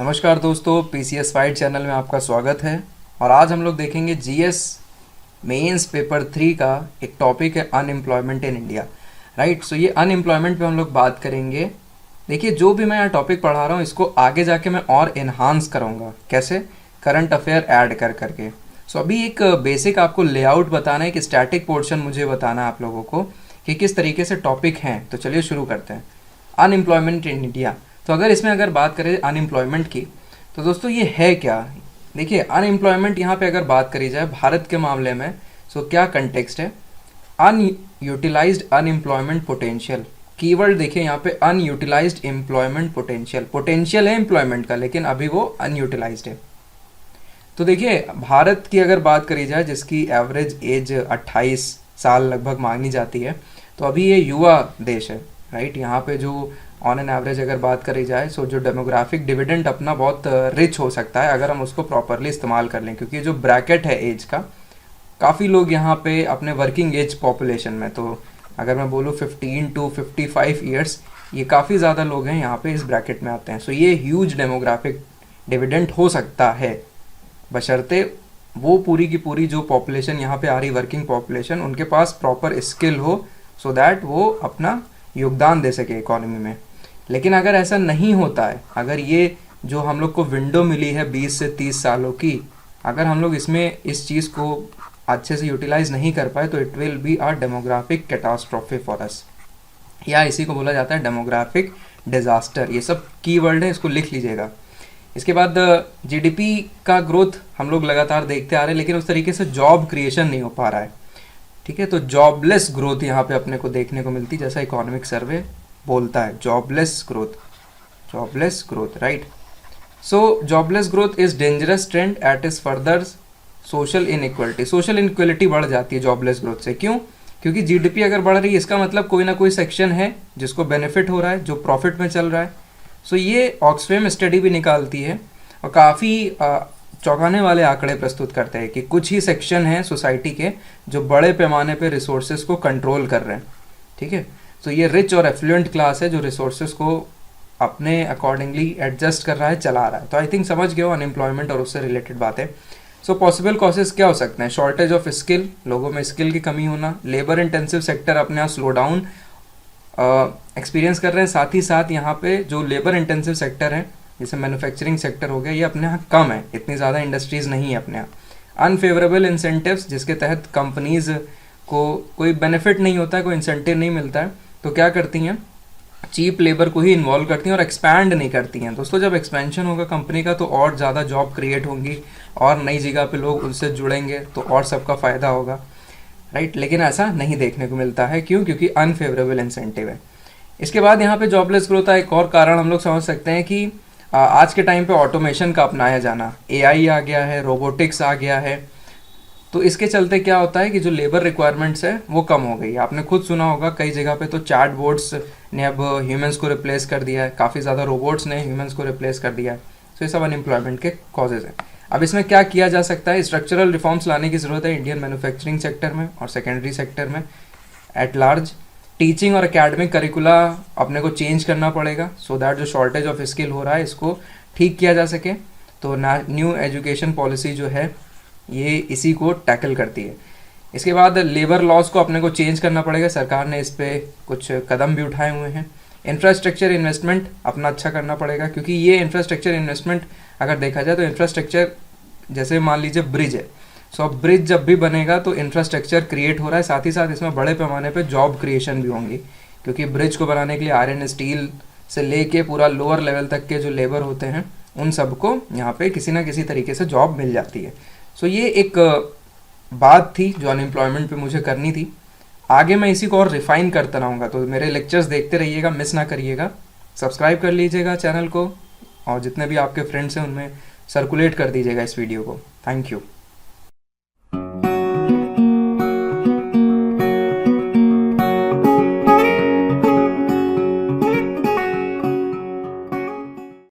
नमस्कार दोस्तों, PCS fight channel में आपका स्वागत है। और आज हम लोग देखेंगे जीएस मेंस पेपर 3 का एक टॉपिक है अनएम्प्लॉयमेंट इन इंडिया। राइट, सो ये अनएम्प्लॉयमेंट पे हम लोग बात करेंगे। देखिए, जो भी मैं यहाँ टॉपिक पढ़ा रहा हूँ इसको आगे जाके मैं और इन्हांस करूँगा। कैसे? करंट अफेयर ऐड कर करके। सो अभी एक बेसिक आपको लेआउट बताना है कि स्टैटिक पोर्शन मुझे बताना है आप लोगों को कि किस तरीके से टॉपिक हैं। तो चलिए शुरू करते हैं। Unemployment in India. तो अगर बात करें अनएम्प्लॉयमेंट की, तो दोस्तों ये है क्या? देखिए, अनएम्प्लॉयमेंट यहाँ पे अगर बात करी जाए भारत के मामले में, सो क्या कंटेक्स्ट है? Unutilised unemployment potential. कीवर्ड देखिए यहाँ पे, अनयूटिलाइज्ड एम्प्लॉयमेंट पोटेंशियल। पोटेंशियल है एम्प्लॉयमेंट का, लेकिन अभी वो अनयूटिलाइज्ड है। तो देखिए, भारत की अगर बात करी जाए जिसकी एवरेज एज 28 साल लगभग मांगी जाती है, तो अभी ये युवा देश है। राइट, यहाँ पे जो ऑन एन एवरेज अगर बात करी जाए, सो जो डेमोग्राफिक डिविडेंड अपना बहुत रिच हो सकता है अगर हम उसको प्रॉपरली इस्तेमाल कर लें, क्योंकि जो ब्रैकेट है एज का, काफ़ी लोग यहाँ पे अपने वर्किंग एज पॉपुलेशन में, तो अगर मैं बोलूँ 15 to 55 ईयर्स, ये काफ़ी ज़्यादा लोग हैं यहाँ पे इस ब्रैकेट में आते हैं। सो ये ह्यूज डेमोग्राफिक डिविडेंड हो सकता है, बशर्ते वो पूरी की पूरी जो पॉपुलेशन यहाँ पे आ रही, वर्किंग पॉपुलेशन, उनके पास प्रॉपर स्किल हो, सो दैट वो अपना योगदान दे सके इकोनॉमी में। लेकिन अगर ऐसा नहीं होता है, अगर ये जो हम लोग को विंडो मिली है 20 से 30 सालों की, अगर हम लोग इसमें इस चीज़ को अच्छे से यूटिलाइज नहीं कर पाए, तो it will be a demographic catastrophe for us, या इसी को बोला जाता है डेमोग्राफिक डिजास्टर। ये सब कीवर्ड है, इसको लिख लीजिएगा। इसके बाद जीडीपी का ग्रोथ हम लोग लगातार देखते आ रहे हैं, लेकिन उस तरीके से जॉब क्रिएशन नहीं हो पा रहा है। ठीक है, तो जॉबलेस ग्रोथ यहाँ पे अपने को देखने को मिलती, जैसा इकोनॉमिक सर्वे बोलता है, jobless growth. Right, so jobless growth is dangerous trend at is further social inequality बढ़ जाती है जॉबलेस ग्रोथ से। क्यों? क्योंकि जीडीपी अगर बढ़ रही है, इसका मतलब कोई ना कोई सेक्शन है जिसको बेनिफिट हो रहा है, जो प्रॉफिट में चल रहा है। सो ये ऑक्सफैम स्टडी भी निकालती है और काफ़ी चौंकाने वाले आंकड़े प्रस्तुत करते हैं कि कुछ ही सेक्शन हैं सोसाइटी के जो बड़े पैमाने पे रिसोर्सेज को कंट्रोल कर रहे हैं। ठीक है, तो ये रिच और एफ्लुएंट क्लास है जो रिसोर्सेज को अपने अकॉर्डिंगली एडजस्ट कर रहा है, चला रहा है। तो आई थिंक समझ गए हो अनएम्प्लॉयमेंट और उससे रिलेटेड बातें। सो पॉसिबल कॉजेज क्या हो सकते हैं? शॉर्टेज ऑफ स्किल, लोगों में स्किल की कमी होना, लेबर इंटेंसिव सेक्टर अपने यहाँ स्लो डाउन एक्सपीरियंस कर रहे हैं। साथ ही साथ यहाँ पे जो लेबर इंटेंसिव सेक्टर है, जैसे मैन्युफैक्चरिंग सेक्टर हो गया, ये अपने यहाँ कम है, इतनी ज़्यादा इंडस्ट्रीज़ नहीं है अपने यहाँ। अनफेवरेबल इंसेंटिव्स, जिसके तहत कंपनीज को कोई बेनिफिट नहीं होता है, कोई इंसेंटिव नहीं मिलता है, तो क्या करती हैं, चीप लेबर को ही इन्वॉल्व करती हैं और एक्सपैंड नहीं करती हैं। दोस्तों, जब एक्सपेंशन होगा कंपनी का, तो और ज़्यादा जॉब क्रिएट होंगी और नई जगह पे लोग उनसे जुड़ेंगे, तो और सबका फ़ायदा होगा। राइट, लेकिन ऐसा नहीं देखने को मिलता है। क्यों? क्योंकि अनफेवरेबल इंसेंटिव है। इसके बाद यहाँ पे जॉबलेस ग्रोथ का एक और कारण हम लोग समझ सकते हैं कि आज के टाइम पे ऑटोमेशन का अपनाया जाना, एआई आ गया है, रोबोटिक्स आ गया है। तो इसके चलते क्या होता है कि जो लेबर रिक्वायरमेंट्स है वो कम हो गई। आपने खुद सुना होगा कई जगह पे तो चैट बोर्ड्स ने अब ह्यूमंस को रिप्लेस कर दिया है, काफ़ी ज़्यादा रोबोट्स ने ह्यूमंस को रिप्लेस कर दिया है। तो ये सब अनएम्प्लॉयमेंट के कॉजेज हैं। अब इसमें क्या किया जा सकता है? स्ट्रक्चरल रिफॉर्म्स लाने की ज़रूरत है इंडियन मैन्युफैक्चरिंग सेक्टर में और सेकेंडरी सेक्टर में एट लार्ज। टीचिंग और एकेडमिक करिकुला अपने को चेंज करना पड़ेगा, सो दैट जो शॉर्टेज ऑफ स्किल हो रहा है इसको ठीक किया जा सके। तो न्यू एजुकेशन पॉलिसी जो है ये इसी को टैकल करती है। इसके बाद लेबर लॉज को अपने को चेंज करना पड़ेगा, सरकार ने इस पर कुछ कदम भी उठाए हुए हैं। इंफ्रास्ट्रक्चर इन्वेस्टमेंट अपना अच्छा करना पड़ेगा, क्योंकि ये इंफ्रास्ट्रक्चर इन्वेस्टमेंट अगर देखा जाए तो इंफ्रास्ट्रक्चर, जैसे मान लीजिए ब्रिज है, सो अब ब्रिज जब भी बनेगा तो इंफ्रास्ट्रक्चर क्रिएट हो रहा है, साथ ही साथ इसमें बड़े पैमाने पे जॉब क्रिएशन भी होंगी, क्योंकि ब्रिज को बनाने के लिए आयरन स्टील से लेके पूरा लोअर लेवल तक के जो लेबर होते हैं उन सबको यहाँ पे किसी ना किसी तरीके से जॉब मिल जाती है। सो ये एक बात थी जो अनएम्प्लॉयमेंट पे मुझे करनी थी। आगे मैं इसी को और रिफाइन करता रहूँगा, तो मेरे लेक्चर्स देखते रहिएगा, मिस ना करिएगा। सब्सक्राइब कर लीजिएगा चैनल को और जितने भी आपके फ्रेंड्स हैं उनमें सर्कुलेट कर दीजिएगा इस वीडियो को। Thank you.